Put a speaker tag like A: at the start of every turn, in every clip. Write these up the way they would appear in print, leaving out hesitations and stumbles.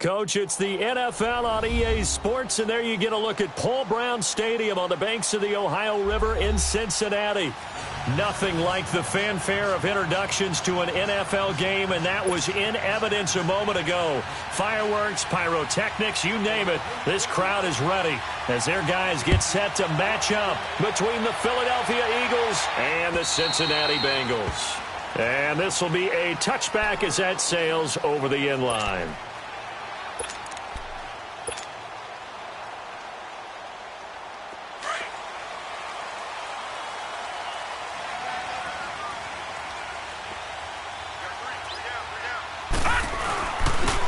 A: Coach, it's the NFL on EA Sports, and there you get a look at Paul Brown Stadium on the banks of the Ohio River in Cincinnati. Nothing like the fanfare of introductions to an NFL game, and that was in evidence a moment ago. Fireworks, pyrotechnics, you name it. This crowd is ready as their guys get set to match up between the Philadelphia Eagles and the Cincinnati Bengals. And this will be a touchback as that sails over the end line.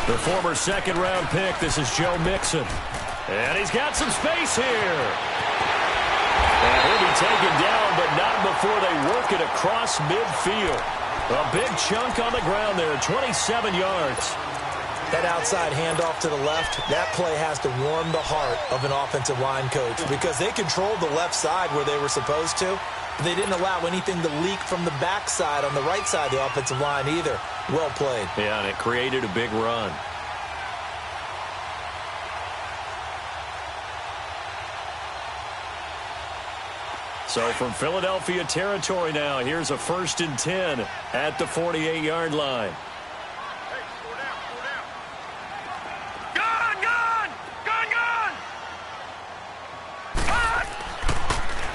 A: The former second-round pick, this is Joe Mixon. And he's got some space here. And he'll be taken down, but not before they work it across midfield. A big chunk on the ground there, 27 yards.
B: That outside handoff to the left, that play has to warm the heart of an offensive line coach because they controlled the left side where they were supposed to, but they didn't allow anything to leak from the backside on the right side of the offensive line either. Well played.
A: Yeah, and it created a big run. So from Philadelphia territory now, here's a 1st and 10 at the 48-yard line.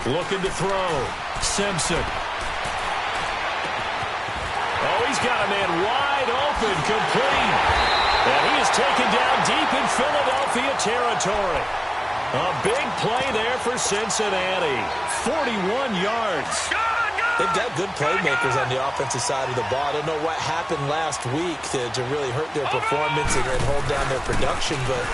A: Looking to throw. Simpson. Oh, he's got a man wide open, complete. And he is taken down deep in Philadelphia territory. A big play there for Cincinnati. 41 yards.
B: They've got good playmakers on the offensive side of the ball. I don't know what happened last week to really hurt their performance and hold down their production, but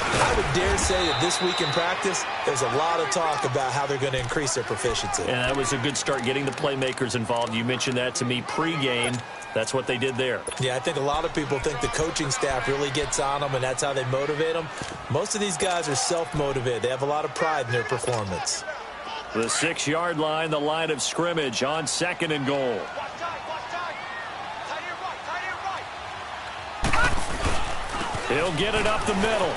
B: I would dare say that this week in practice, there's a lot of talk about how they're going to increase their proficiency.
A: And that was a good start getting the playmakers involved. You mentioned that to me pregame. That's what they did there.
B: Yeah, I think a lot of people think the coaching staff really gets on them, and that's how they motivate them. Most of these guys are self-motivated. They have a lot of pride in their performance.
A: The 6-yard line, the line of scrimmage on 2nd and goal. He'll get it up the middle.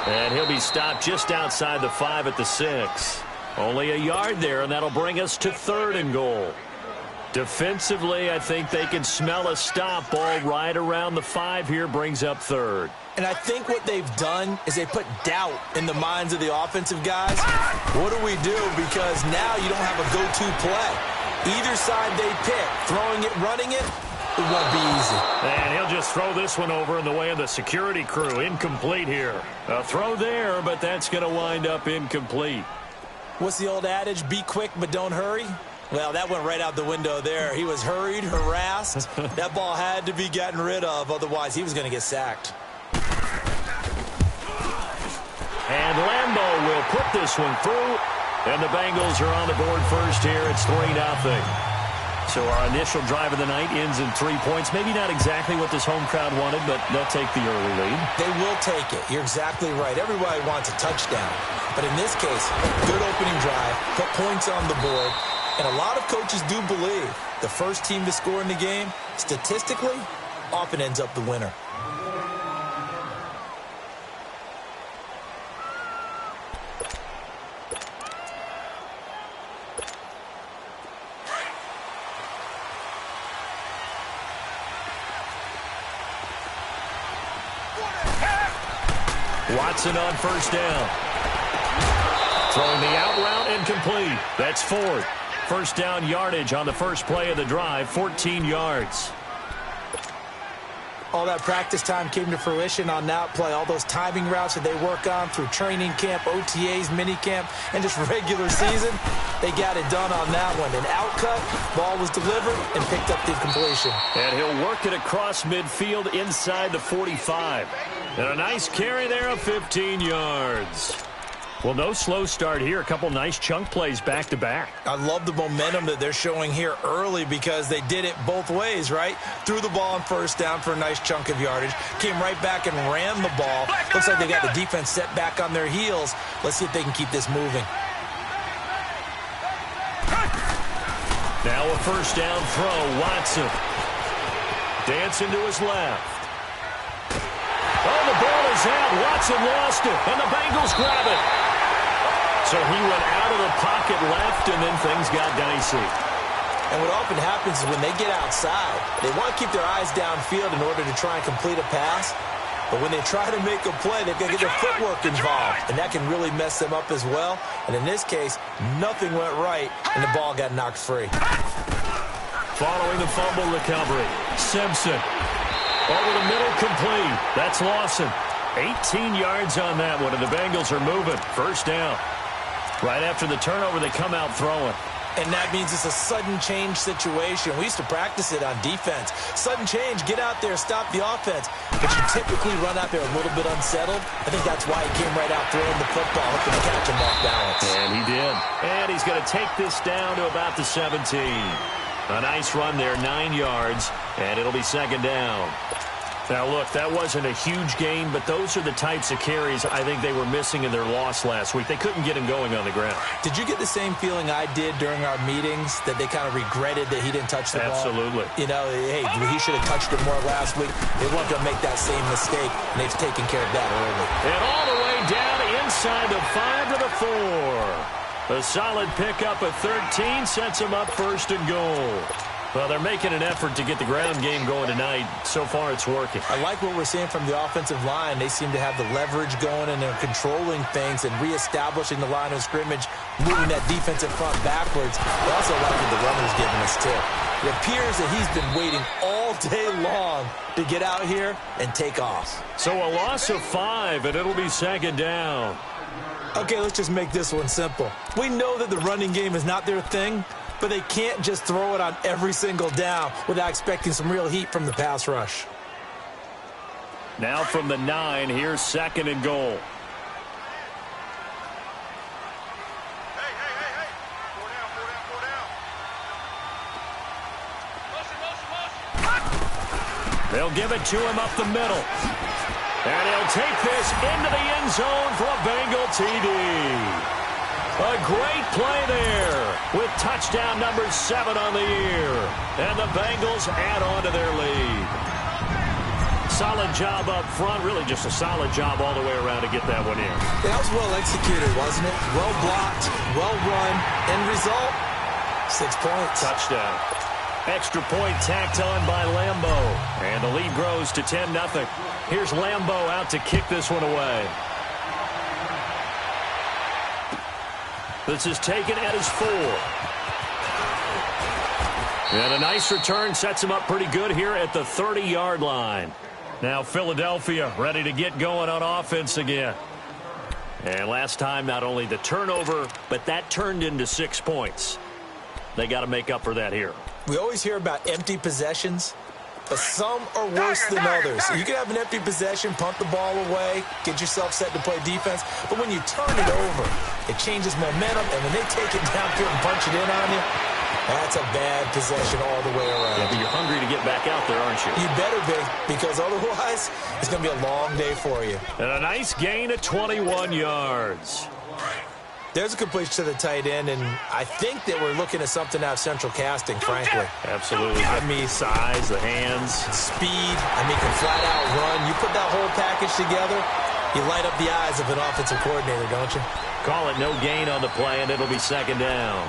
A: And he'll be stopped just outside the 5 at the 6. Only a yard there, and that'll bring us to 3rd and goal. Defensively, I think they can smell a stop ball right around the 5 here, brings up 3rd.
B: And I think what they've done is they put doubt in the minds of the offensive guys. What do we do? Because now you don't have a go-to play. Either side they pick, throwing it, running it, it won't be easy.
A: And he'll just throw this one over in the way of the security crew. Incomplete here. A throw there, but that's going to wind up incomplete.
B: What's the old adage? Be quick, but don't hurry. Well, that went right out the window there. He was hurried, harassed. That ball had to be gotten rid of. Otherwise, he was going to get sacked.
A: And Lambeau will put this one through. And the Bengals are on the board first here. It's 3-0. So our initial drive of the night ends in 3 points. Maybe not exactly what this home crowd wanted, but they'll take the early lead.
B: They will take it. You're exactly right. Everybody wants a touchdown. But in this case, good opening drive, put points on the board. And a lot of coaches do believe the first team to score in the game, statistically, often ends up the winner.
A: Watson on 1st down. Throwing the out route incomplete. That's Ford. 1st down yardage on the first play of the drive, 14 yards.
B: All that practice time came to fruition on that play. All those timing routes that they work on through training camp, OTAs, minicamp, and just regular season, they got it done on that one. An out cut, ball was delivered, and picked up the completion.
A: And he'll work it across midfield inside the 45. And a nice carry there of 15 yards. Well, no slow start here. A couple nice chunk plays back-to-back.
B: I love the momentum that they're showing here early because they did it both ways, right? Threw the ball on 1st down for a nice chunk of yardage. Came right back and ran the ball. Looks like they got the defense set back on their heels. Let's see if they can keep this moving.
A: Now a 1st down throw, Watson. Dancing to his left. Oh, the ball is out. Watson lost it, and the Bengals grab it. So he went out of the pocket left, and then things got dicey.
B: And what often happens is when they get outside, they want to keep their eyes downfield in order to try and complete a pass. But when they try to make a play, they've got to get their footwork involved, and that can really mess them up as well. And in this case, nothing went right, and the ball got knocked free.
A: Following the fumble recovery, Simpson. Over the middle, complete. That's Lawson. 18 yards on that one, and the Bengals are moving. First down. Right after the turnover, they come out throwing.
B: And that means it's a sudden change situation. We used to practice it on defense. Sudden change, get out there, stop the offense. But you typically run out there a little bit unsettled. I think that's why he came right out throwing the football, hoping to catch him off balance.
A: And he did. And he's going to take this down to about the 17. A nice run there, 9 yards, and it'll be second down. Now, look, that wasn't a huge gain, but those are the types of carries I think they were missing in their loss last week. They couldn't get him going on the ground.
B: Did you get the same feeling I did during our meetings, that they kind of regretted that he didn't touch the ball?
A: Absolutely.
B: You know, hey, he should have touched it more last week. They weren't going to make that same mistake, and they've taken care of that early.
A: And all the way down inside the 5 to the 4. A solid pickup of 13 sets him up first and goal. Well, they're making an effort to get the ground game going tonight. So far, it's working.
B: I like what we're seeing from the offensive line. They seem to have the leverage going, and they're controlling things and reestablishing the line of scrimmage, moving that defensive front backwards. I also like what the runner's giving us, too. It appears that he's been waiting all day long to get out here and take off.
A: So a loss of 5, and it'll be second down.
B: Okay, let's just make this one simple. We know that the running game is not their thing, but they can't just throw it on every single down without expecting some real heat from the pass rush.
A: Now from the 9, here's second and goal. They'll give it to him up the middle. And he'll take this into the end zone for a Bengal TD. A great play there with touchdown number 7 on the year. And the Bengals add on to their lead. Solid job up front. Really just a solid job all the way around to get that one in.
B: That was well executed, wasn't it? Well blocked, well run. End result, 6 points.
A: Touchdown. Extra point tacked on by Lambo. And the lead grows to 10-0. Here's Lambo out to kick this one away. This is taken at his 4. And a nice return sets him up pretty good here at the 30-yard line. Now Philadelphia ready to get going on offense again. And last time, not only the turnover, but that turned into 6 points. They got to make up for that here.
B: We always hear about empty possessions, but some are worse than others. You can have an empty possession, punt the ball away, get yourself set to play defense, but when you turn it over, it changes momentum, and when they take it downfield and punch it in on you, that's a bad possession all the way around.
A: Yeah, but you're hungry to get back out there, aren't you?
B: You better be, because otherwise, it's going to be a long day for you.
A: And a nice gain of 21 yards.
B: There's a completion to the tight end, and I think that we're looking at something out of central casting, frankly.
A: Absolutely. I mean, size, the hands.
B: Speed. I mean, can flat out run. You put that whole package together, you light up the eyes of an offensive coordinator, don't you?
A: Call it no gain on the play, and it'll be second down.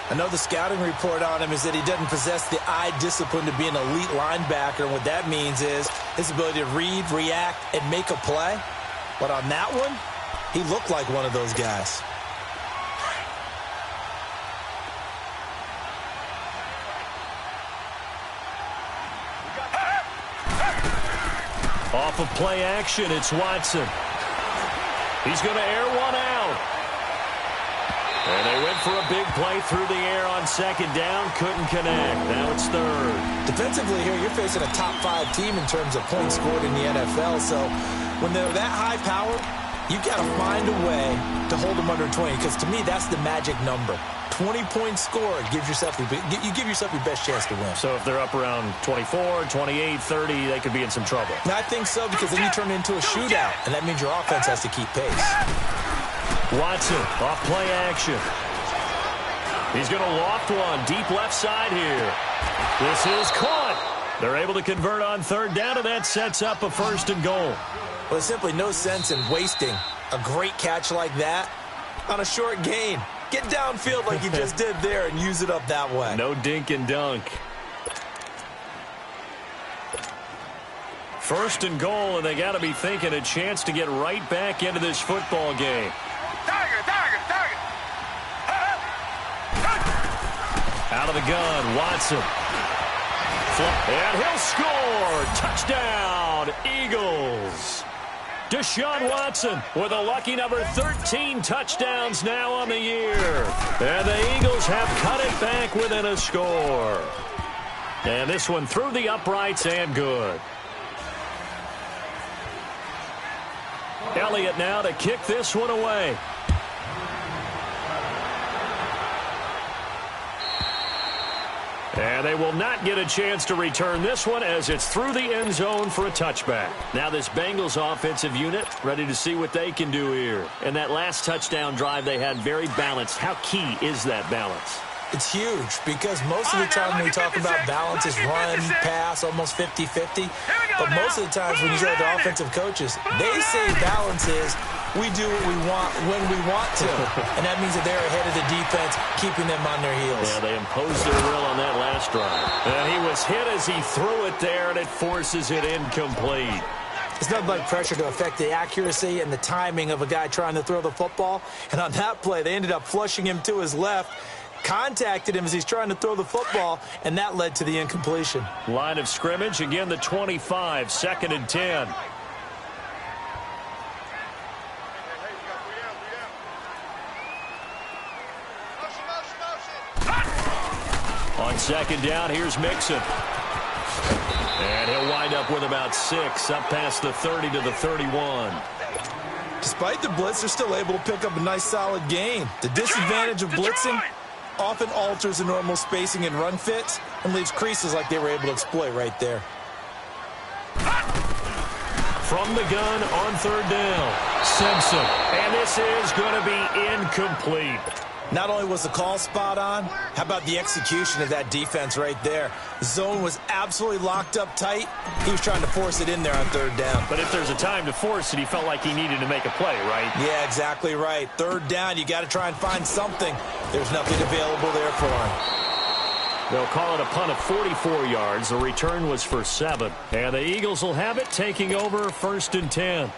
B: I know the scouting report on him is that he doesn't possess the eye discipline to be an elite linebacker, and what that means is his ability to read, react, and make a play. But on that one, he looked like one of those guys.
A: Off of play action, it's Watson. He's going to air one out. And they went for a big play through the air on second down. Couldn't connect. Now it's third.
B: Defensively here, you're facing a top 5 team in terms of points scored in the NFL. So when they're that high power, you've got to find a way to hold them under 20, because to me, that's the magic number. 20 points scored, you give yourself your best chance to win.
A: So if they're up around 24, 28, 30, they could be in some trouble.
B: And I think so, because then you turn it into a shootout, and that means your offense has to keep pace.
A: Watson off play action. He's going to loft one deep left side here. This is caught. They're able to convert on third down, and that sets up a 1st and goal.
B: Well, there's simply no sense in wasting a great catch like that on a short gain. Get downfield like you just did there and use it up that way.
A: No dink and dunk. 1st and goal, and they got to be thinking a chance to get right back into this football game.
C: Target.
A: Out of the gun, Watson. And he'll score. Touchdown, Eagles. Deshaun Watson with a lucky number 13 touchdowns now on the year. And the Eagles have cut it back within a score. And this one through the uprights and good. Elliott now to kick this one away. And they will not get a chance to return this one as it's through the end zone for a touchback. Now this Bengals offensive unit ready to see what they can do here. And that last touchdown drive they had very balanced. How key is that balance?
B: It's huge because most of the time when we talk about balance is run, pass, almost 50-50. But most of the times when you hear the offensive coaches, they say balance is we do what we want when we want to. And that means that they're ahead of the defense, keeping them on their heels.
A: Yeah, they imposed their will on that last drive. And he was hit as he threw it there, and it forces it incomplete.
B: It's nothing like pressure to affect the accuracy and the timing of a guy trying to throw the football. And on that play, they ended up flushing him to his left, contacted him as he's trying to throw the football, and that led to the incompletion.
A: Line of scrimmage, again the 25, 2nd and 10. On 2nd down, here's Mixon. And he'll wind up with about 6, up past the 30 to the 31.
B: Despite the blitz, they're still able to pick up a nice solid gain. The disadvantage of blitzing often alters the normal spacing and run fits and leaves creases like they were able to exploit right there.
A: From the gun on 3rd down, Simpson. And this is going to be incomplete.
B: Not only was the call spot on, how about the execution of that defense right there? The zone was absolutely locked up tight. He was trying to force it in there on 3rd down.
A: But if there's a time to force it, he felt like he needed to make a play, right?
B: Yeah, exactly right. 3rd down, you got to try and find something. There's nothing available there for him.
A: They'll call it a punt of 44 yards. The return was for 7. And the Eagles will have it, taking over 1st and 10.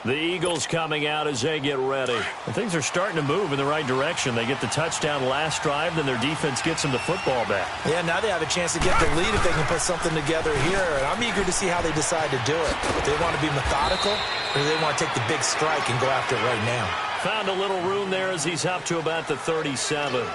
A: The Eagles coming out as they get ready. And things are starting to move in the right direction. They get the touchdown last drive, then their defense gets them the football back.
B: Yeah, now they have a chance to get the lead if they can put something together here. And I'm eager to see how they decide to do it. Do they want to be methodical, or do they want to take the big strike and go after it right now?
A: Found a little room there as he's up to about the 37.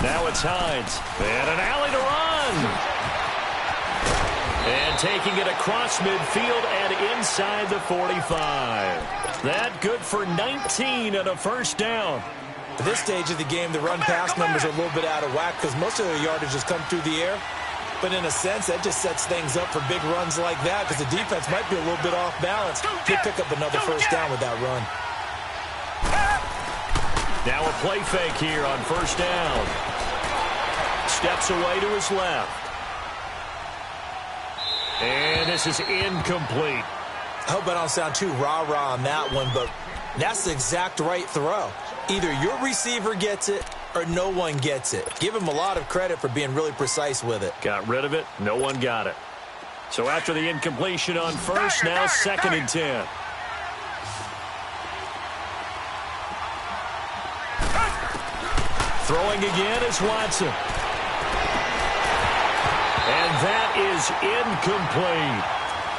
A: Now it's Hines. And an alley to run. And taking it across midfield and inside the 45. That good for 19 and a 1st down.
B: At this stage of the game, the run-pass numbers are a little bit out of whack because most of their yardage has come through the air. But in a sense, that just sets things up for big runs like that because the defense might be a little bit off balance. They pick up another 1st down with that run.
A: Now a play fake here on 1st down. Steps away to his left. And this is incomplete.
B: I hope I don't sound too rah-rah on that one, but that's the exact right throw. Either your receiver gets it or no one gets it. Give him a lot of credit for being really precise with it.
A: Got rid of it. No one got it. So after the incompletion on 1st, now 2nd and 10. Throwing again is Watson. And that is incomplete.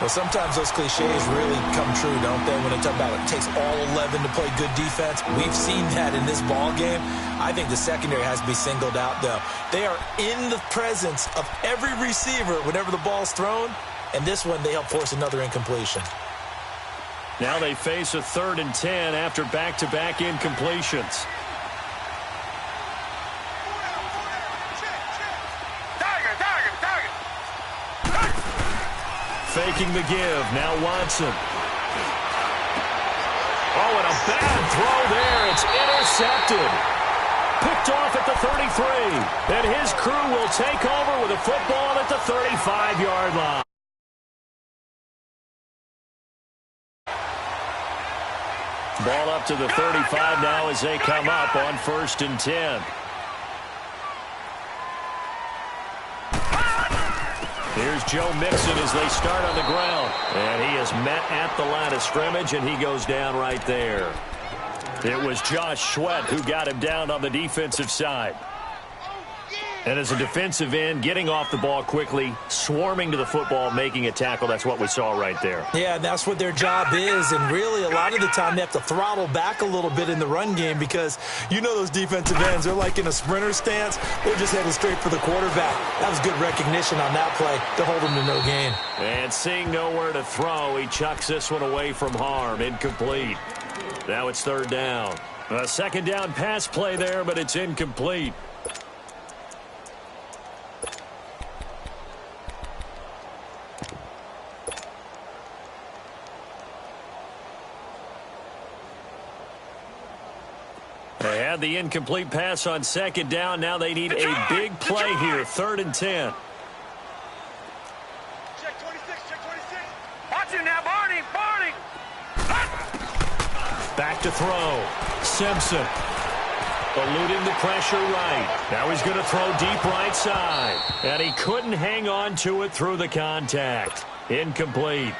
B: Well, sometimes those cliches really come true, don't they, when they talk about it takes all 11 to play good defense. We've seen that in this ball game. I think the secondary has to be singled out, though. They are in the presence of every receiver whenever the ball's thrown, and this one they help force another incompletion.
A: Now they face a 3rd and 10 after back-to-back incompletions. faking the give. Now Watson. Oh, and a bad throw there. It's intercepted. Picked off at the 33. And his crew will take over with a football at the 35-yard line. Ball up to the 35 now as they come up on 1st and 10. Here's Joe Mixon as they start on the ground. And he is met at the line of scrimmage, and he goes down right there. It was Josh Sweat who got him down on the defensive side. And as a defensive end, getting off the ball quickly, swarming to the football, making a tackle, that's what we saw right there.
B: Yeah, and that's what their job is. And really, a lot of the time, they have to throttle back a little bit in the run game because you know those defensive ends, they're like in a sprinter stance. They're just heading straight for the quarterback. That was good recognition on that play to hold him to no gain.
A: And seeing nowhere to throw, he chucks this one away from harm. Incomplete. Now it's 3rd down. A 2nd down pass play there, but it's incomplete. They had the incomplete pass on 2nd down. Now they need a big play here. 3rd and 10.
C: Check 26, check 26. Watch it now, Barney, Barney.
A: Back to throw. Simpson. Eluding the pressure right. Now he's going to throw deep right side. And he couldn't hang on to it through the contact. Incomplete.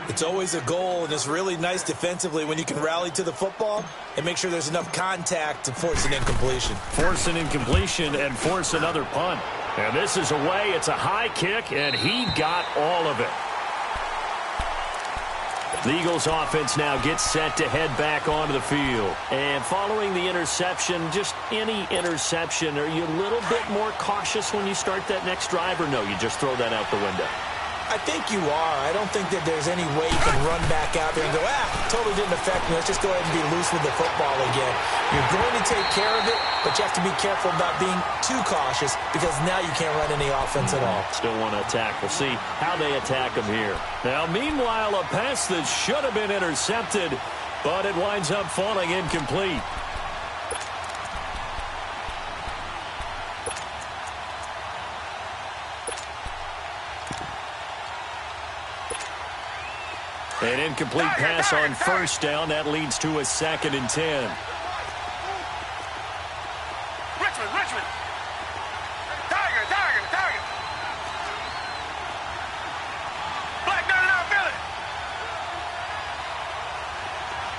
B: It's always a goal, and it's really nice defensively when you can rally to the football and make sure there's enough contact to force an incompletion.
A: Force an incompletion and force another punt. And this is away. It's a high kick, and he got all of it. The Eagles offense now gets set to head back onto the field. And following the interception, just any interception, are you a little bit more cautious when you start that next drive, or no, you just throw that out the window?
B: I think you are. I don't think that there's any way you can run back out there and go, totally didn't affect me. Let's just go ahead and be loose with the football again. You're going to take care of it, but you have to be careful about being too cautious because now you can't run any offense at all.
A: Still want to attack. We'll see how they attack him here. Now, meanwhile, a pass that should have been intercepted, but it winds up falling incomplete. An incomplete pass on 1st down. That leads to a 2nd and 10.
C: Richmond. Tiger. Black gun out, Billy.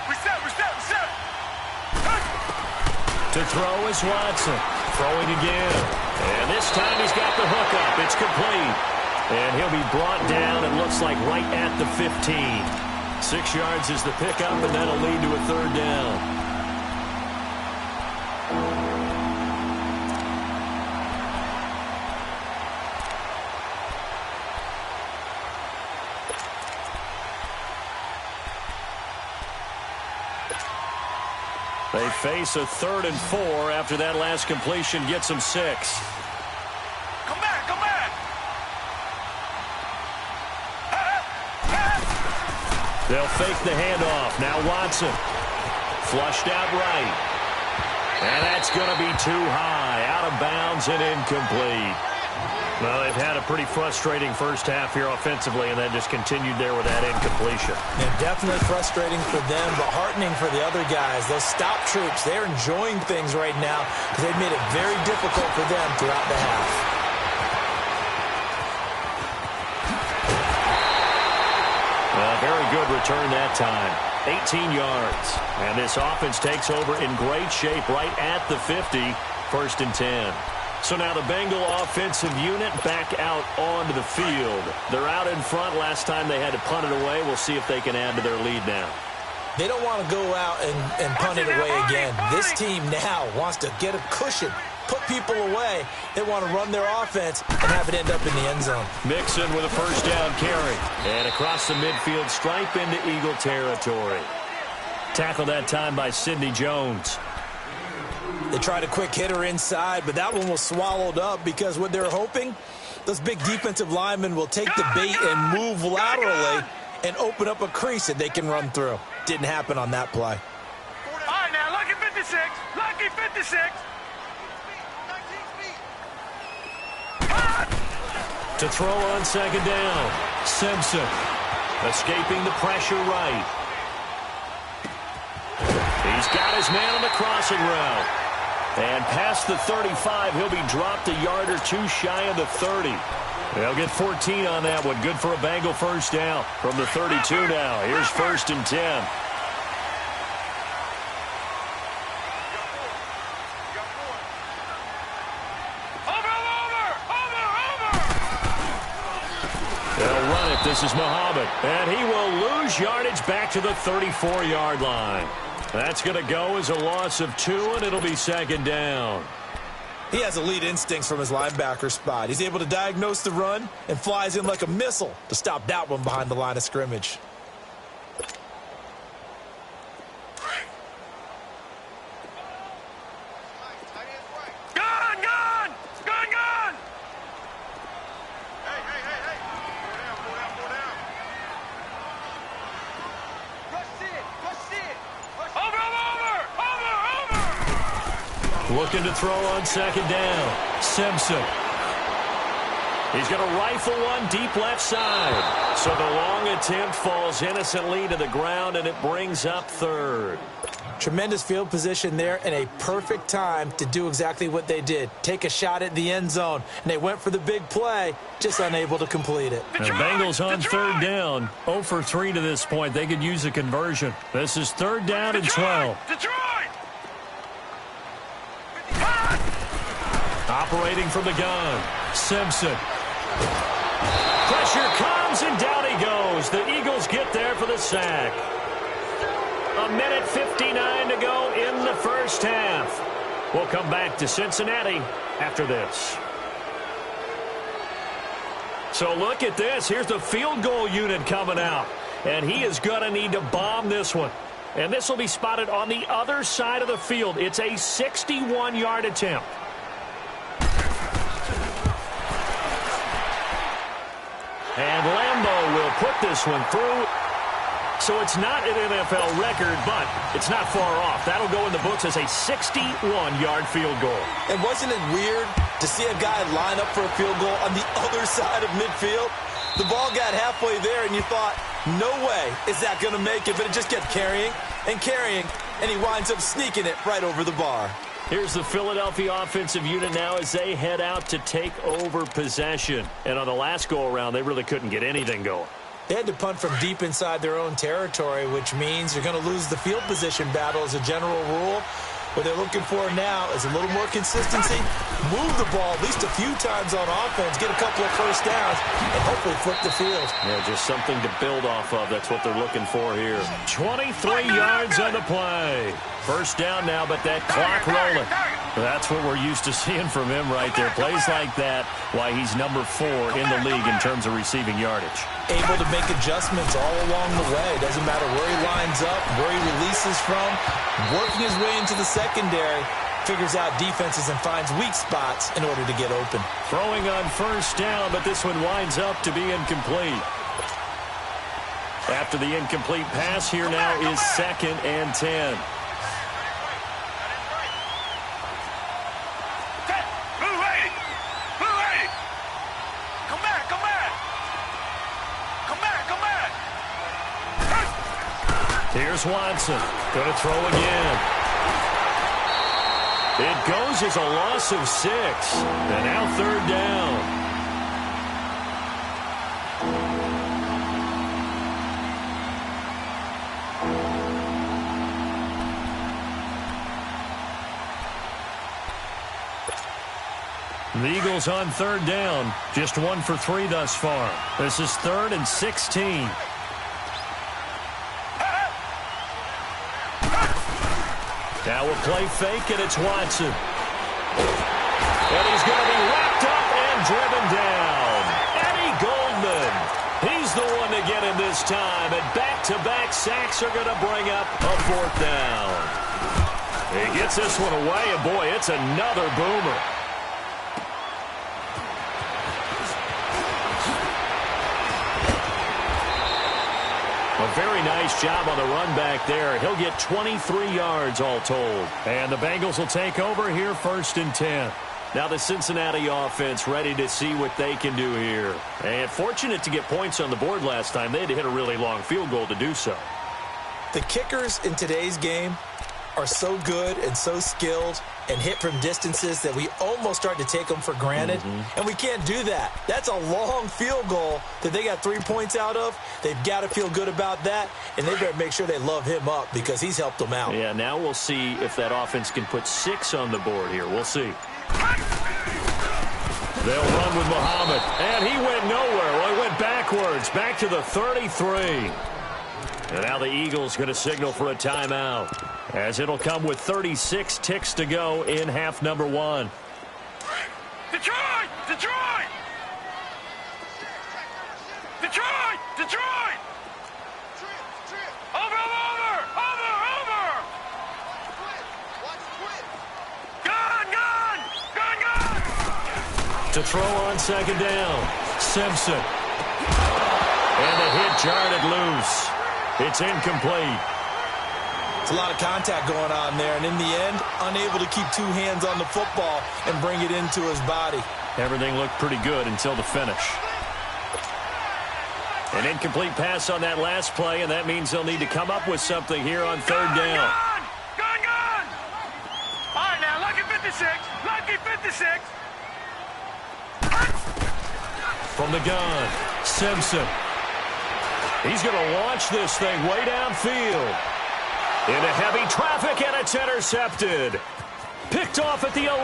C: Reset.
A: To throw is Watson. Throwing again. And this time he's got the hook up. It's complete. And he'll be brought down, it looks like, right at the 15. 6 yards is the pickup, and that'll lead to a 3rd down. They face a 3rd and 4 after that last completion gets them 6.
C: Come back.
A: They'll fake the handoff. Now Watson. Flushed out right. And that's going to be too high. Out of bounds and incomplete. Well, they've had a pretty frustrating first half here offensively, and that just continued there with that incompletion.
B: And definitely frustrating for them, but heartening for the other guys. Those stop troops, they're enjoying things right now because they've made it very difficult for them throughout the half.
A: Very good return that time. 18 yards. And this offense takes over in great shape right at the 50. 1st and 10. So now the Bengal offensive unit back out onto the field. They're out in front. Last time they had to punt it away. We'll see if they can add to their lead now.
B: They don't want to go out and punt it away again. This team now wants to get a cushion, put people away. They want to run their offense and have it end up in the end zone.
A: Mixon with a 1st down carry. And across the midfield stripe into Eagle territory. Tackled that time by Sidney Jones.
B: They tried a quick hitter inside, but that one was swallowed up because what they're hoping Those big defensive linemen will take the bait and move laterally and open up a crease that they can run through. Didn't happen on that play.
C: All right, now, lucky 56. Lucky 56.
A: To throw on second down. Simpson escaping the pressure right. He's got his man on the crossing route. And past the 35, he'll be dropped a yard or two shy of the 30. They'll get 14 on that one. Good for a Bengal first down from the 32 now. Here's 1st and 10. They'll run it. This is Muhammad. And he will lose yardage back to the 34-yard line. That's going to go as a loss of 2, and it'll be second down.
B: He has elite instincts from his linebacker spot. He's able to diagnose the run and flies in like a missile to stop that one behind the line of scrimmage.
C: Gun! Gun! Gun! Gun! Hey, hey, hey, hey! Pull down. Rush it! Rush it! Over!
A: Looking to throw on second down. Simpson. He's going to rifle one deep left side. So the long attempt falls innocently to the ground, and it brings up 3rd.
B: Tremendous field position there and a perfect time to do exactly what they did. Take a shot at the end zone. And they went for the big play, just unable to complete it.
A: And Bengals on 3rd down. 0 for 3 to this point. They could use a conversion. This is 3rd down and 12.
C: Detroit!
A: Operating from the gun. Simpson. Pressure comes, and down he goes. The Eagles get there for the sack. 1:59 to go in the first half. We'll come back to Cincinnati after this. So look at this. Here's the field goal unit coming out. And he is going to need to bomb this one. And this will be spotted on the other side of the field. It's a 61-yard attempt. And Lambeau will put this one through. So it's not an NFL record, but it's not far off. That'll go in the books as a 61-yard field goal.
B: And wasn't it weird to see a guy line up for a field goal on the other side of midfield? The ball got halfway there, and you thought, no way is that going to make it. But it just kept carrying and carrying, and he winds up sneaking it right over the bar.
A: Here's the Philadelphia offensive unit now as they head out to take over possession. And on the last go-around, they really couldn't get anything going.
B: They had to punt from deep inside their own territory, which means you're going to lose the field position battle as a general rule. What they're looking for now is a little more consistency, move the ball at least a few times on offense, get a couple of first downs, and hopefully flip the field.
A: Yeah, just something to build off of. That's what they're looking for here. 23 yards on the play. First down now, but that clock rolling. That's what we're used to seeing from him right there. Plays like that, why he's number 4 in the league in terms of receiving yardage.
B: Able to make adjustments all along the way. Doesn't matter where he lines up, where he releases from, working his way into the secondary, figures out defenses and finds weak spots in order to get open.
A: Throwing on first down, but this one winds up to be incomplete. After the incomplete pass, here now is 2nd and 10. Here's Watson. Going to throw again. It goes as a loss of 6. And now 3rd down. The Eagles on 3rd down. Just 1 for 3 thus far. This is 3rd and 16. Now we'll play fake, and it's Watson. And he's going to be wrapped up and driven down. Eddie Goldman. He's the one to get him this time. And back-to-back sacks are going to bring up a 4th down. He gets this one away, and boy, it's another boomer. Nice job on the run back there. He'll get 23 yards all told. And the Bengals will take over here 1st and 10. Now the Cincinnati offense ready to see what they can do here. And fortunate to get points on the board last time. They had to hit a really long field goal to do so.
B: The kickers in today's game are so good and so skilled and hit from distances that we almost start to take them for granted. And we can't do that. That's a long field goal that they got 3 points out of. They've got to feel good about that, and they better make sure they love him up because he's helped them out.
A: Yeah, now we'll see if that offense can put 6 on the board here. We'll see. They'll run with Muhammad, and he went nowhere. Well, he went backwards, back to the 33. And now the Eagles going to signal for a timeout, as it'll come with 36 ticks to go in half number 1.
C: Detroit! Detroit! Detroit! Detroit! Over, over, over, over! Gun, gun! Gun, gun!
A: To throw on 2nd down, Simpson. And the hit jarred it loose. It's incomplete.
B: It's a lot of contact going on there, and in the end, unable to keep 2 hands on the football and bring it into his body.
A: Everything looked pretty good until the finish. An incomplete pass on that last play, and that means they'll need to come up with something here on 3rd down.
C: Gun, gun! All right, now, lucky 56. Lucky 56.
A: From the gun, Simpson. He's going to launch this thing way downfield. Into heavy traffic, and it's intercepted. Picked off at the 11.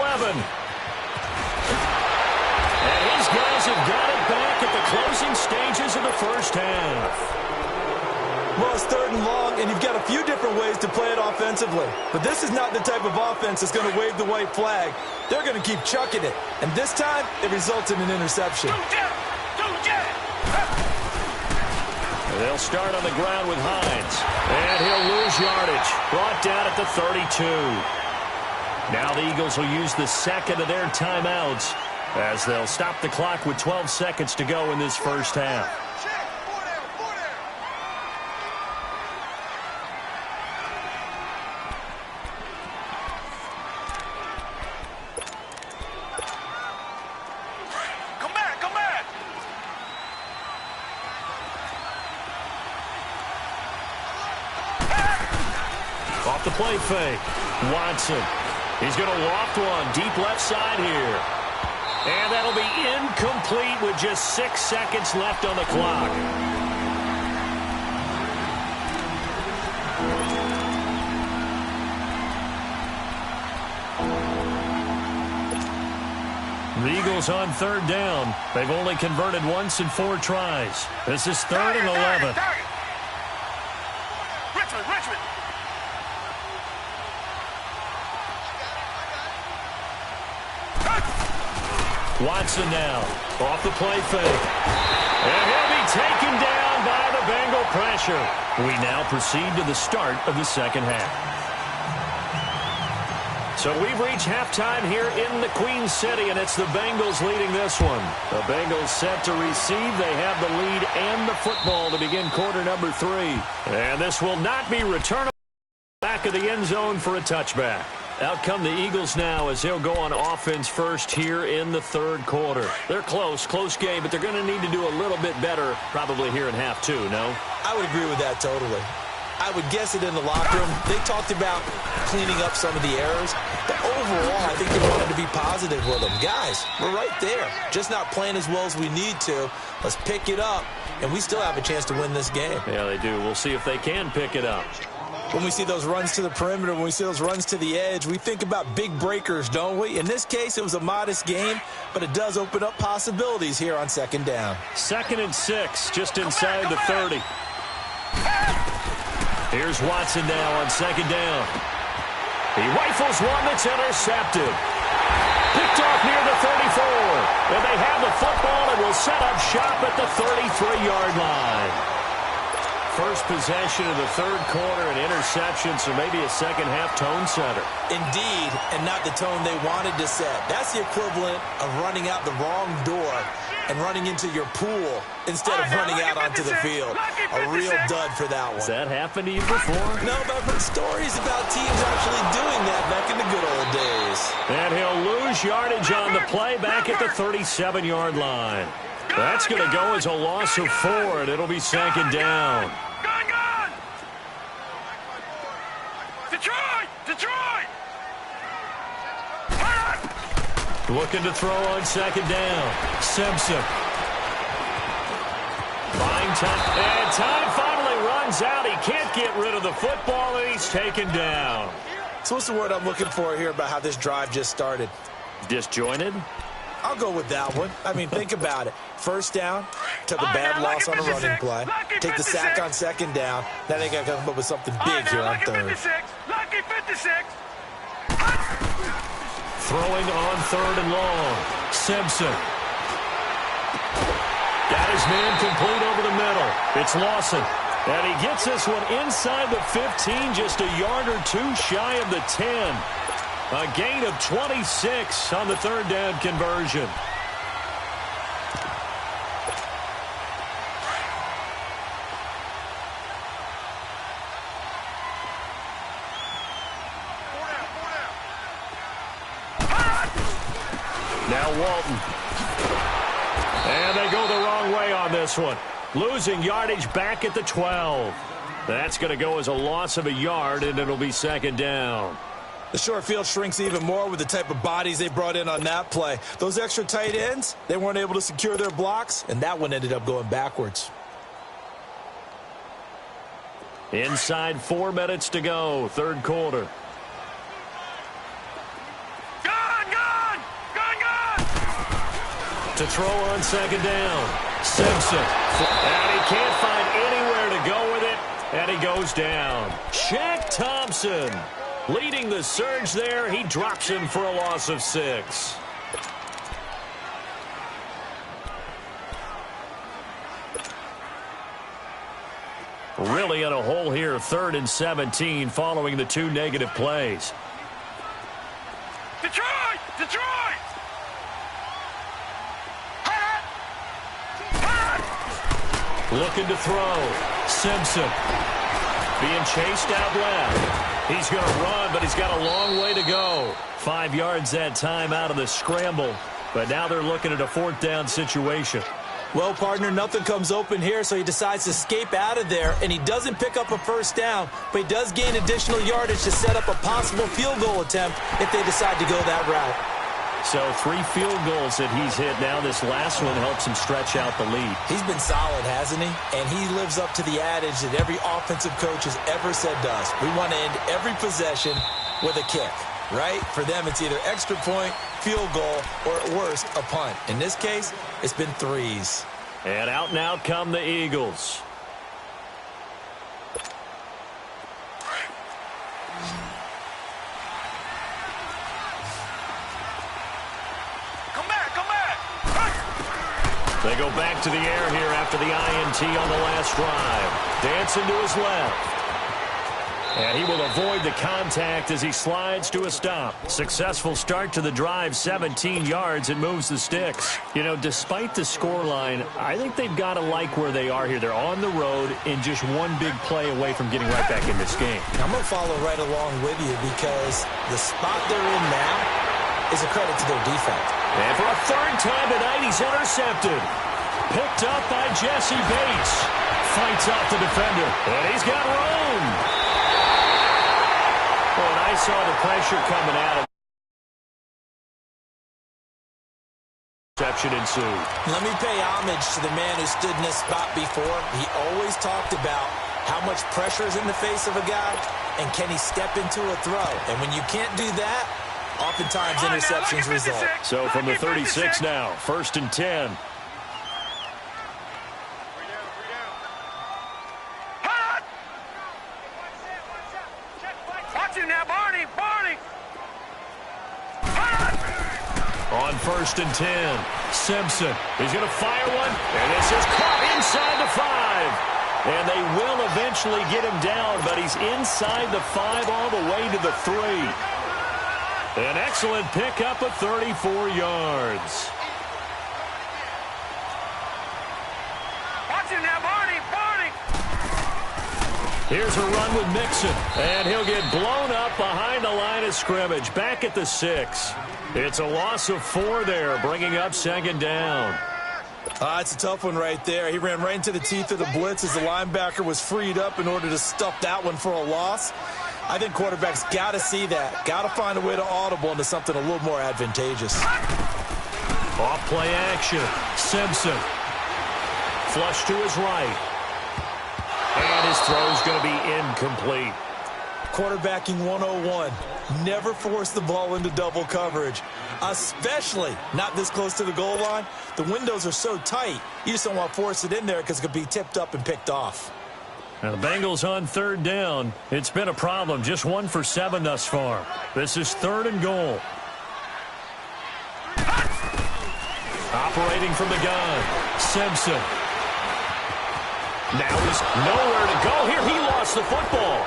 A: And his guys have got it back at the closing stages of the first half.
B: Well, it's 3rd and long, and you've got a few different ways to play it offensively. But this is not the type of offense that's going to wave the white flag. They're going to keep chucking it. And this time, it results in an interception.
A: They'll start on the ground with Hines. And he'll lose yardage. Brought down at the 32. Now the Eagles will use the 2nd of their timeouts as they'll stop the clock with 12 seconds to go in this first half. Off the play fake. Watson. He's going to loft one deep left side here. And that'll be incomplete with just 6 seconds left on the clock. The Eagles on 3rd down. They've only converted once in 4 tries. This is 3rd and 11.
C: Richmond.
A: Watson now, off the play fake. And he'll be taken down by the Bengal pressure. We now proceed to the start of the 2nd half. So we've reached halftime here in the Queen City, and it's the Bengals leading this one. The Bengals set to receive. They have the lead and the football to begin quarter number 3. And this will not be returnable. Back of the end zone for a touchback. Out come the Eagles now as they'll go on offense first here in the 3rd quarter. They're close game, but they're going to need to do a little bit better probably here in half 2, no?
B: I would agree with that totally. I would guess it in the locker room. They talked about cleaning up some of the errors, but overall, I think they wanted to be positive with them. Guys, we're right there. Just not playing as well as we need to. Let's pick it up, and we still have a chance to win this game.
A: Yeah, they do. We'll see if they can pick it up.
B: When we see those runs to the perimeter, when we see those runs to the edge, we think about big breakers, don't we? In this case, it was a modest game, but it does open up possibilities here on 2nd down.
A: 2nd and 6, just inside the 30. Here's Watson now on 2nd down. He rifles one that's intercepted. Picked off near the 34. And they have the football and will set up shop at the 33-yard line. First possession of the third quarter, an interception, so maybe a second-half tone setter.
B: Indeed, and not the tone they wanted to set. That's the equivalent of running out the wrong door and running into your pool instead of running out onto the field. A real dud for that one.
A: Has that happened to you before?
B: No, but I've heard stories about teams actually doing that back in the good old days.
A: And he'll lose yardage on the play back at the 37-yard line. That's going to go as a loss of 4, and it'll be second down.
C: Gone! Detroit!
A: Looking to throw on second down. Simpson. Buying time. And time finally runs out. He can't get rid of the football, and he's taken down.
B: So what's the word I'm looking for here about how this drive just started?
A: Disjointed?
B: I'll go with that one. I mean, think about it. First down, took a bad loss on a running play. Take the sack on second down. Now they got to come up with something big here on third.
C: Lucky 56.
A: Throwing on third and long. Simpson. Got his man complete over the middle. It's Lawson. And he gets this one inside the 15, just a yard or two shy of the 10. A gain of 26 on the third down conversion. Now Walton. And they go the wrong way on this one. Losing yardage back at the 12. That's going to go as a loss of a yard, and it'll be second down.
B: The short field shrinks even more with the type of bodies they brought in on that play. Those extra tight ends, they weren't able to secure their blocks, and that one ended up going backwards.
A: Inside 4 minutes to go, third quarter.
C: Gone!
A: To throw on second down. Simpson. And he can't find anywhere to go with it, and he goes down. Shaq Thompson leading the surge there. He drops him for a loss of 6. Really in a hole here, 3rd and 17 following the 2 negative plays.
C: Detroit!
A: Looking to throw. Simpson being chased out left. He's going to run, but he's got a long way to go. 5 yards that time out of the scramble. But now they're looking at a 4th down situation.
B: Well, partner, nothing comes open here, so he decides to escape out of there, and he doesn't pick up a first down, but he does gain additional yardage to set up a possible field goal attempt if they decide to go that route.
A: So 3 field goals that he's hit now. This last one helps him stretch out the lead.
B: He's been solid, hasn't he? And he lives up to the adage that every offensive coach has ever said to us. We want to end every possession with a kick, right? For them, it's either extra point, field goal, or at worst, a punt. In this case, it's been 3s.
A: And out come the Eagles. They go back to the air here after the INT on the last drive. Dancing to his left. And he will avoid the contact as he slides to a stop. Successful start to the drive, 17 yards, and moves the sticks. You know, despite the scoreline, I think they've got to like where they are here. They're on the road and just one big play away from getting right back in this game.
B: I'm going to follow right along with you because the spot they're in now is a credit to their defense.
A: And for a 3rd time tonight, he's intercepted. Picked up by Jesse Bates. Fights off the defender. And he's got room. When I saw the pressure coming at him, interception ensued.
B: Let me pay homage to the man who stood in this spot before. He always talked about how much pressure is in the face of a guy, and can he step into a throw. And when you can't do that, oftentimes interceptions result.
A: So from the 36 now, 1st and 10.
C: Watch him now, Barney!
A: On 1st and 10, Simpson. He's going to fire one, and this is caught inside the 5. And they will eventually get him down, but he's inside the 5 all the way to the 3. An excellent pickup of 34 yards.
C: Watch him now, Barney.
A: Here's a run with Mixon, and he'll get blown up behind the line of scrimmage, back at the 6. It's a loss of 4 there, bringing up 2nd down.
B: It's a tough one right there. He ran right into the teeth of the blitz as the linebacker was freed up in order to stuff that one for a loss. I think quarterbacks got to see that. Got to find a way to audible into something a little more advantageous.
A: Off-play action. Simpson. Flush to his right. And his throw's going to be incomplete.
B: Quarterbacking 101. Never force the ball into double coverage, especially not this close to the goal line. The windows are so tight, you just don't want to force it in there because it could be tipped up and picked off.
A: Now the Bengals on 3rd down. It's been a problem. Just 1 for 7 thus far. This is 3rd and goal. Operating from the gun. Simpson. Now he's nowhere to go here. He lost the football.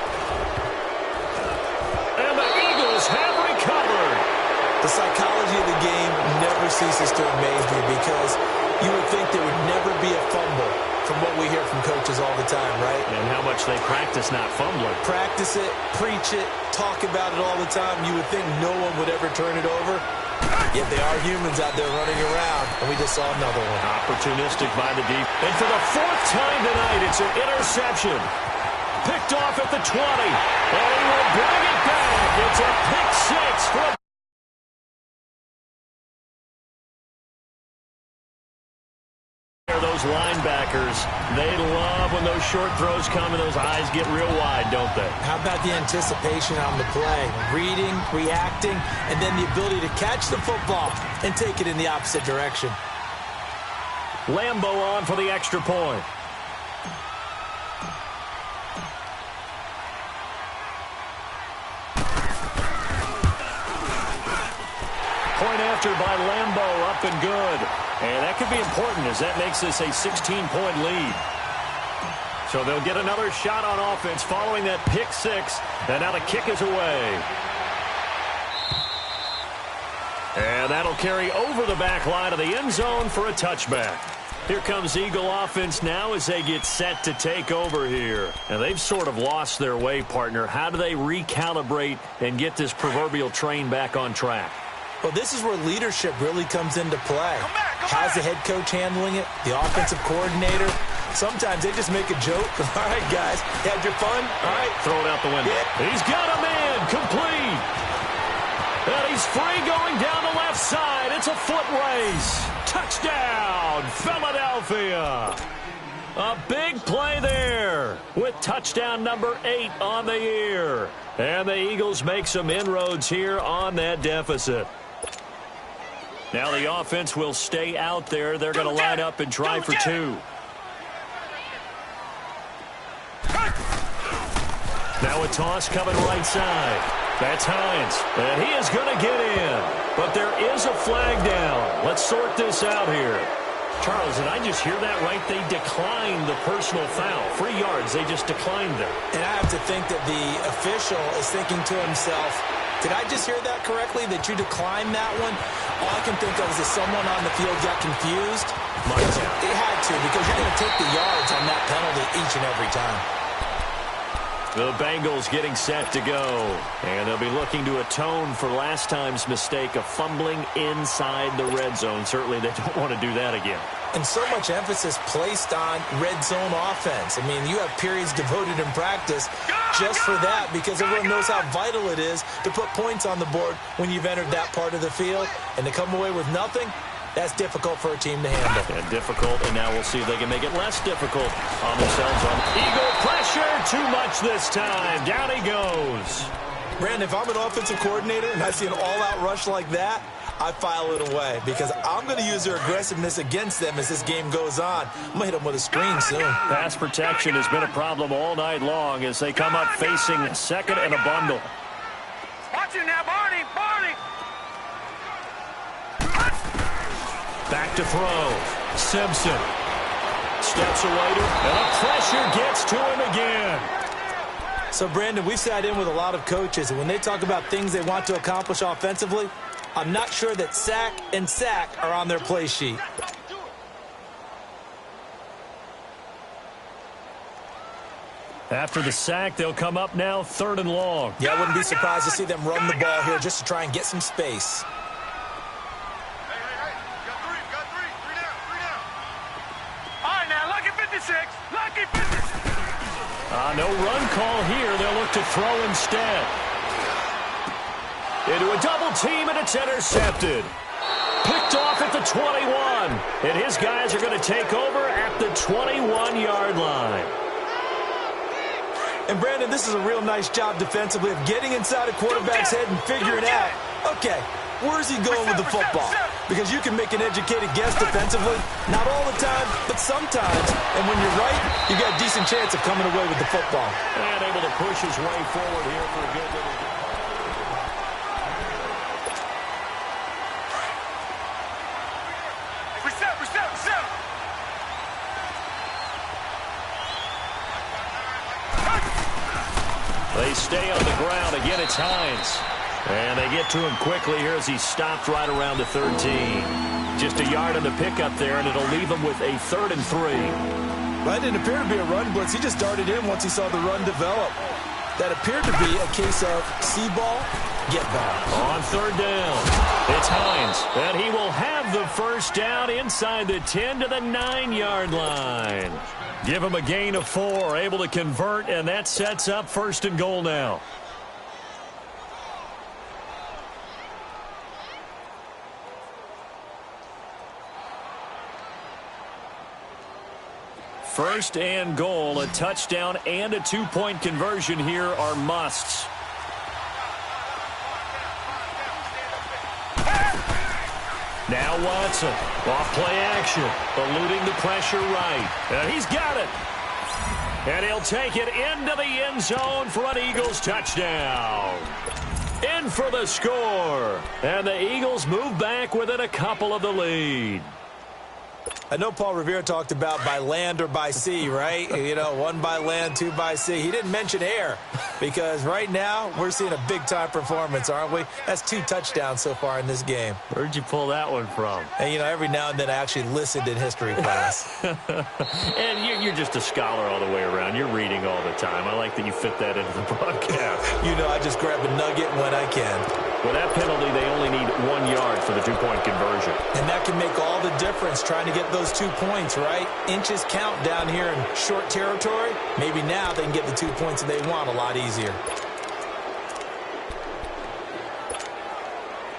A: And the Eagles have recovered.
B: The psychology of the game never ceases to amaze me because you would think there would never be a fumble from what we hear from coaches all the time, right?
A: And how much they practice not fumbling.
B: Practice it, preach it, talk about it all the time. You would think no one would ever turn it over. Yet they are humans out there running around, and we just saw another one.
A: Opportunistic by the deep. And for the 4th time tonight, it's an interception. Picked off at the 20. And he will bring it back. It's a pick 6 from those linebackers. They love when those short throws come and those eyes get real wide, don't they?
B: How about the anticipation on the play? Reading, reacting, and then the ability to catch the football and take it in the opposite direction.
A: Lambo on for the extra point. Point after by Lambo, up and good. And that could be important as that makes this a 16-point lead. So they'll get another shot on offense following that pick 6. And now the kick is away. And that'll carry over the back line of the end zone for a touchback. Here comes Eagle offense now as they get set to take over here. And they've sort of lost their way, partner. How do they recalibrate and get this proverbial train back on track?
B: Well, this is where leadership really comes into play. How's the head coach handling it? The offensive coordinator? Sometimes they just make a joke. All right, guys, had your fun? All right.
A: Throw it out the window. Yeah. He's got a man, complete. And he's free going down the left side. It's a foot race. Touchdown, Philadelphia. A big play there with touchdown number 8 on the year. And the Eagles make some inroads here on that deficit. Now the offense will stay out there. They're going to line up and try for 2. Now a toss coming right side. That's Hines. And he is going to get in. But there is a flag down. Let's sort this out here. Charles, did I just hear that right? They declined the personal foul. 3 yards, they just declined them.
B: And I have to think that the official is thinking to himself, did I just hear that correctly, that you declined that one? All I can think of is that someone on the field got confused. It had to, because you're going to take the yards on that penalty each and every time.
A: The Bengals getting set to go. And they'll be looking to atone for last time's mistake of fumbling inside the red zone. Certainly they don't want to do that again.
B: And so much emphasis placed on red zone offense. I mean, you have periods devoted in practice just for that because everyone knows how vital it is to put points on the board when you've entered that part of the field. And to come away with nothing, that's difficult for a team to handle.
A: And difficult, and now we'll see if they can make it less difficult on themselves. Eagle pressure, too much this time. Down he goes.
B: Brandon, if I'm an offensive coordinator and I see an all-out rush like that, I file it away because I'm going to use their aggressiveness against them as this game goes on. I'm going to hit them with a screen soon.
A: Pass protection has been a problem all night long as they come up facing second and a bundle.
C: Watch it now, Barney. Barney.
A: Back to throw. Simpson. steps away and the pressure gets to him again.
B: So, Brandon, we've sat in with a lot of coaches, and when they talk about things they want to accomplish offensively, I'm not sure that sack and sack are on their play sheet.
A: After the sack, they'll come up now 3rd and long.
B: Yeah, I wouldn't be surprised to see them run the ball here just to try and get some space.
C: Hey. Got three. Three down. All right, now, lucky 56. Lucky 56.
A: No run call here. They'll look to throw instead. Into a double team, and it's intercepted. Picked off at the 21. And his guys are going to take over at the 21-yard line.
B: And, Brandon, this is a real nice job defensively of getting inside a quarterback's head and figuring out, okay, where's he going with the football? Because you can make an educated guess defensively. Not all the time, but sometimes. And when you're right, you got a decent chance of coming away with the football.
A: And able to push his way forward here for a good little.
C: Reset.
A: They stay on the ground. Again, it's Hines. And they get to him quickly here as he stopped right around the 13. Just a yard on the pickup there, and it'll leave him with a 3rd and 3.
B: That didn't appear to be a run blitz. He just darted in once he saw the run develop. That appeared to be a case of see ball, get ball.
A: On 3rd down, it's Hines. And he will have the first down inside the 10 to the 9-yard line. Give him a gain of 4, able to convert, and that sets up 1st and goal now. First and goal, a touchdown and a 2-point conversion here are musts. Now Watson, off play action, eluding the pressure right. And he's got it. And he'll take it into the end zone for an Eagles touchdown. In for the score. And the Eagles move back within a couple of the lead.
B: I know Paul Revere talked about by land or by sea, right? You know, 1 by land, 2 by sea. He didn't mention air because right now we're seeing a big-time performance, aren't we? That's 2 touchdowns so far in this game.
A: Where'd you pull that one from?
B: And, you know, every now and then I actually listened in history class.
A: And you're just a scholar all the way around. You're reading all the time. I like that you fit that into the broadcast.
B: You know, I just grab a nugget when I can.
A: With that penalty, they only need 1 yard for the 2-point conversion.
B: And that can make all the difference trying to get those 2 points, right? Inches count down here in short territory. Maybe now they can get the 2 points that they want a lot easier.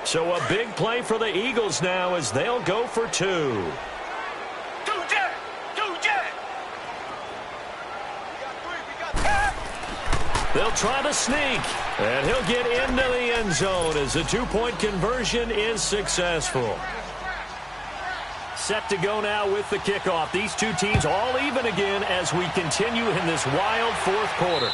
A: So a big play for the Eagles now as they'll go for 2.
C: Two jet.
A: They'll try to sneak, and he'll get into the end zone as the 2-point conversion is successful. Set to go now with the kickoff. These two teams all even again as we continue in this wild 4th quarter.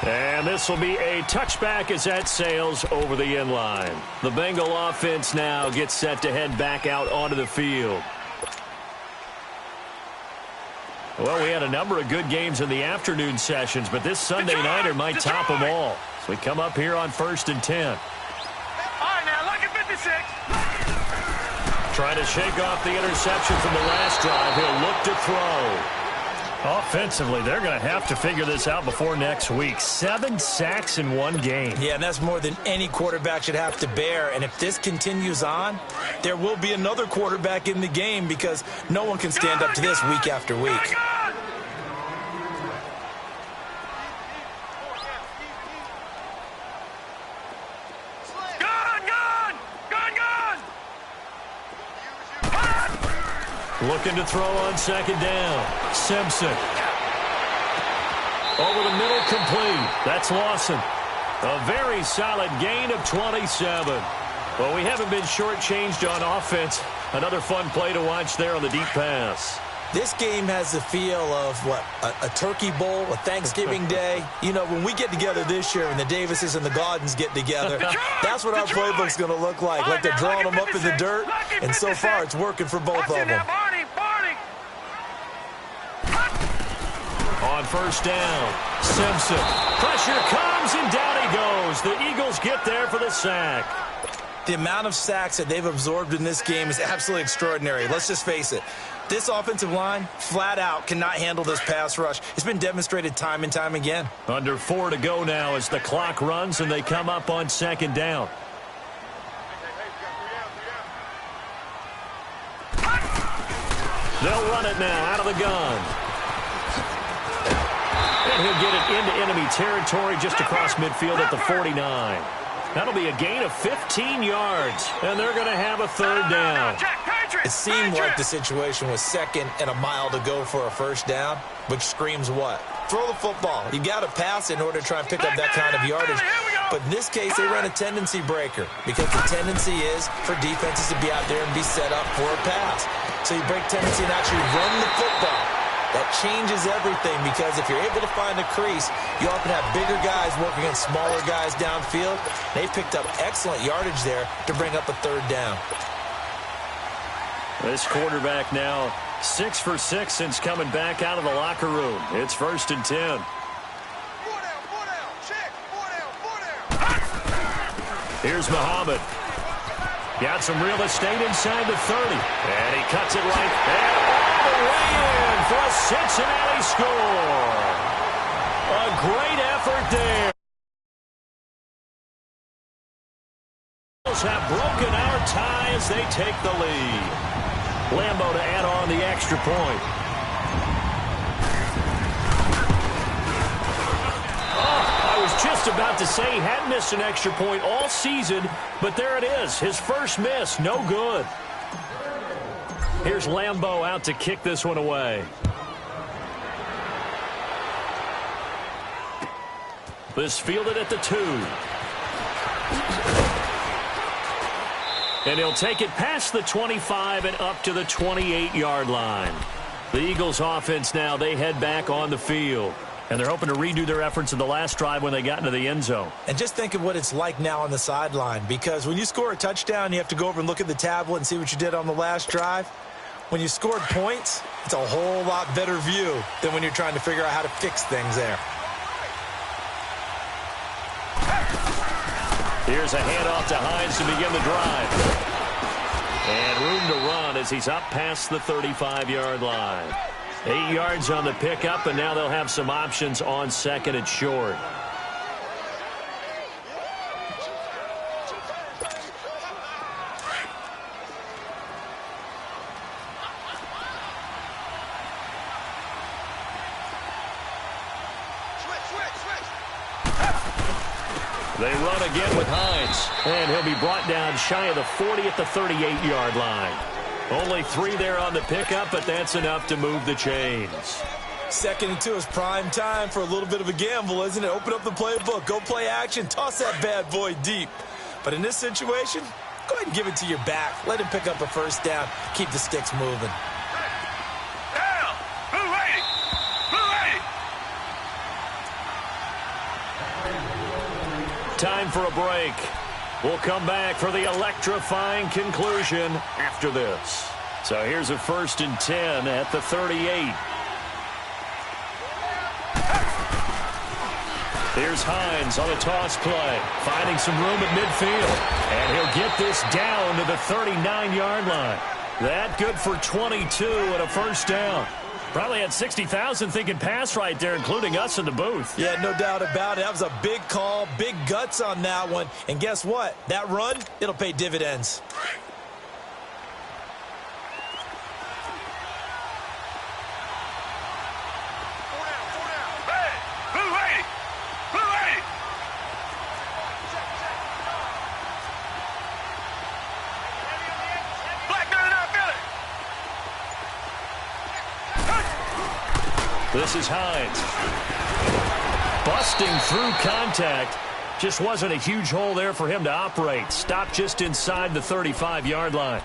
A: And this will be a touchback as that sails over the end line. The Bengal offense now gets set to head back out onto the field. Well, we had a number of good games in the afternoon sessions, but this Sunday nighter might top them all. So we come up here on 1st and 10.
C: All right, now, lucky 56.
A: Trying to shake off the interception from the last drive. He'll look to throw. Offensively, they're going to have to figure this out before next week. 7 sacks in 1 game.
B: Yeah, and that's more than any quarterback should have to bear. And if this continues on, there will be another quarterback in the game because no one can stand up to this week after week.
A: Looking to throw on 2nd down. Simpson. Over the middle, complete. That's Lawson. A very solid gain of 27. Well, we haven't been shortchanged on offense. Another fun play to watch there on the deep pass.
B: This game has the feel of, what, a turkey bowl, a Thanksgiving day. You know, when we get together this year and the Davises and the Gaudens get together, that's what our playbook's going to look like. Like they're drawing them up in the dirt, and so far it's working for both of them.
A: on first down. Simpson. Pressure comes, and down he goes. The Eagles get there for the sack.
B: The amount of sacks that they've absorbed in this game is absolutely extraordinary. Let's just face it. This offensive line, flat out, cannot handle this pass rush. It's been demonstrated time and time again.
A: Under 4 to go now as the clock runs, and they come up on second down. They'll run it now out of the gun. And he'll get it into enemy territory just across midfield at the 49. That'll be a gain of 15 yards, and they're going to have a third down.
B: It seemed like the situation was second and a mile to go for a first down, which screams what? Throw the football. You got to pass in order to try and pick up that kind of yardage. But in this case, they run a tendency breaker because the tendency is for defenses to be out there and be set up for a pass. So you break tendency and actually run the football. That changes everything because if you're able to find a crease, you often have bigger guys working against smaller guys downfield. They picked up excellent yardage there to bring up a third down.
A: This quarterback now 6 for 6 since coming back out of the locker room. It's 1st and 10. Here's Muhammad. Got some real estate inside the 30. And he cuts it right there. All the way in for a Cincinnati score. A great effort there. Have broken our tie as they take the lead. Lambeau to add on the extra point. I was just about to say he hadn't missed an extra point all season, but there it is. His first miss, no good. Here's Lambeau out to kick this one away. This fielded at the 2. And he'll take it past the 25 and up to the 28-yard line. The Eagles offense now, they head back on the field. And they're hoping to redo their efforts in the last drive when they got into the end zone.
B: And just think of what it's like now on the sideline. Because when you score a touchdown, you have to go over and look at the tablet and see what you did on the last drive. When you scored points, it's a whole lot better view than when you're trying to figure out how to fix things there.
A: Here's a handoff to Hines to begin the drive. And room to run as he's up past the 35-yard line. 8 yards on the pickup, and now they'll have some options on second and short. They run again with Hines, and he'll be brought down shy of the 40 at the 38-yard line. Only 3 there on the pickup, but that's enough to move the chains.
B: 2nd and 2 is prime time for a little bit of a gamble, isn't it? Open up the playbook, go play action, toss that bad boy deep. But in this situation, go ahead and give it to your back. Let him pick up a first down, keep the sticks moving.
C: Down! Blue 80! Blue 80!
A: Time for a break. We'll come back for the electrifying conclusion after this. So here's a 1st and 10 at the 38. Here's Hines on a toss play, finding some room at midfield. And he'll get this down to the 39-yard line. That good for 22 and a first down. Probably had 60,000 thinking pass right there, including us in the booth.
B: Yeah, no doubt about it. That was a big call, big guts on that one. And guess what? That run, it'll pay dividends.
C: Hey! Blue 80! Blue 80! Black 99 Billy!
A: This is Hines. Busting through contact. Just wasn't a huge hole there for him to operate. Stopped just inside the 35-yard line.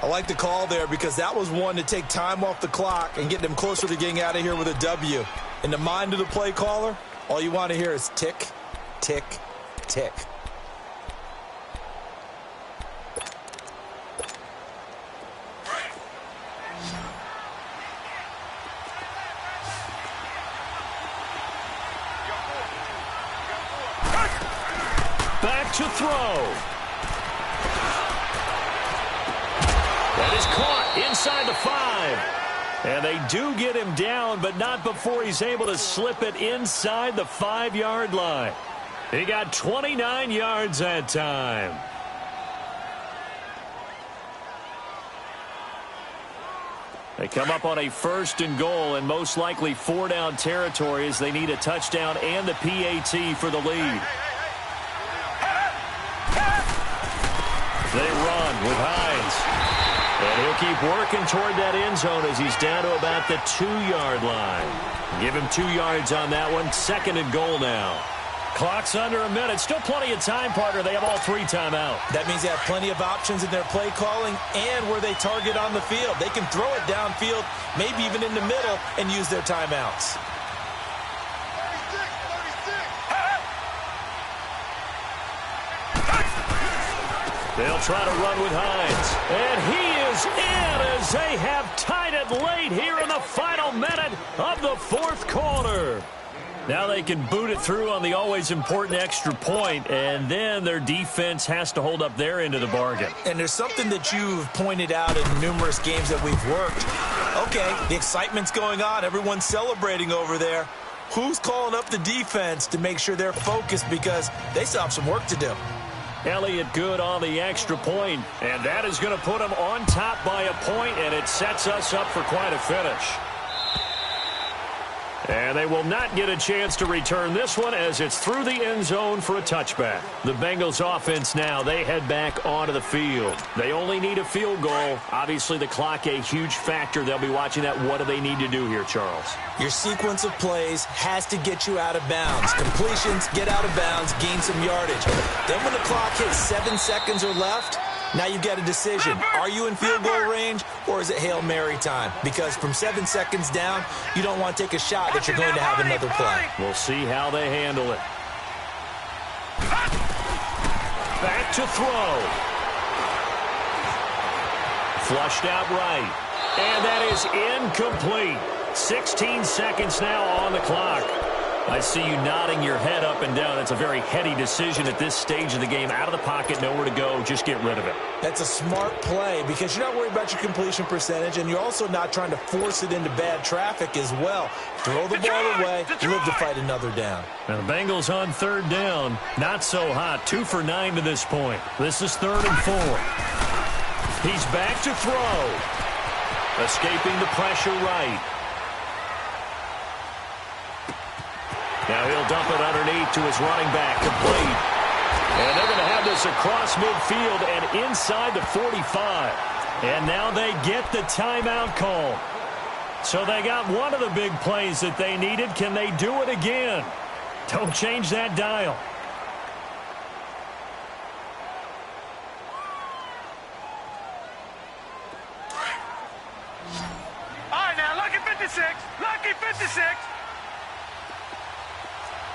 B: I like the call there because that was one to take time off the clock and get them closer to getting out of here with a W. In the mind of the play caller, all you want to hear is tick, tick, tick.
A: back to throw. That is caught inside the 5. And they do get him down, but not before he's able to slip it inside the 5-yard line. He got 29 yards that time. They come up on a 1st and goal and most likely 4-down territory as they need a touchdown and the PAT for the lead. They run with Hines. And he'll keep working toward that end zone as he's down to about the 2-yard line. Give him 2 yards on that one. 2nd and goal now. Clock's under a minute. Still plenty of time, partner. They have all 3 timeout.
B: That means they have plenty of options in their play calling and where they target on the field. They can throw it downfield, maybe even in the middle, and use their timeouts.
C: 36.
A: They'll try to run with Hines. And he is in as they have tied it late here in the final minute of the 4th quarter. Now they can boot it through on the always important extra point, and then their defense has to hold up their end of the bargain.
B: And there's something that you've pointed out in numerous games that we've worked. Okay, the excitement's going on. Everyone's celebrating over there. Who's calling up the defense to make sure they're focused because they still have some work to do?
A: Elliott good on the extra point, and that is going to put them on top by a point, and it sets us up for quite a finish. And they will not get a chance to return this one as it's through the end zone for a touchback. The Bengals offense now, they head back onto the field. They only need a field goal. Obviously, the clock a huge factor. They'll be watching that. What do they need to do here, Charles?
B: Your sequence of plays has to get you out of bounds. Completions, get out of bounds, gain some yardage. Then when the clock hits 7 seconds or left, now you get a decision. Are you in field goal range or is it Hail Mary time? Because from 7 seconds down, you don't want to take a shot that you're going to have another play.
A: We'll see how they handle it. Back to throw. Flushed out right. And that is incomplete. 16 seconds now on the clock. I see you nodding your head up and down. It's a very heady decision at this stage of the game. Out of the pocket, nowhere to go. Just get rid of it.
B: That's a smart play because you're not worried about your completion percentage, and you're also not trying to force it into bad traffic as well. Throw the ball away, live to fight another down.
A: Now the Bengals on 3rd down. Not so hot. 2 for 9 to this point. This is 3rd and 4. He's back to throw. Escaping the pressure right. Now he'll dump it underneath to his running back, complete. And they're going to have this across midfield and inside the 45. And now they get the timeout call. So they got one of the big plays that they needed. Can they do it again? Don't change that dial.
C: All right, now, lucky 56. Lucky 56.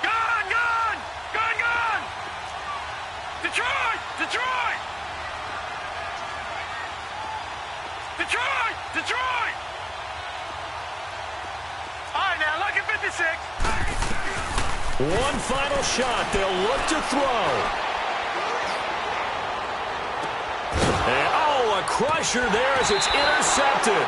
C: Gone! Detroit! All right, now, lucky 56.
A: One final shot. They'll look to throw. And, a crusher there as it's intercepted.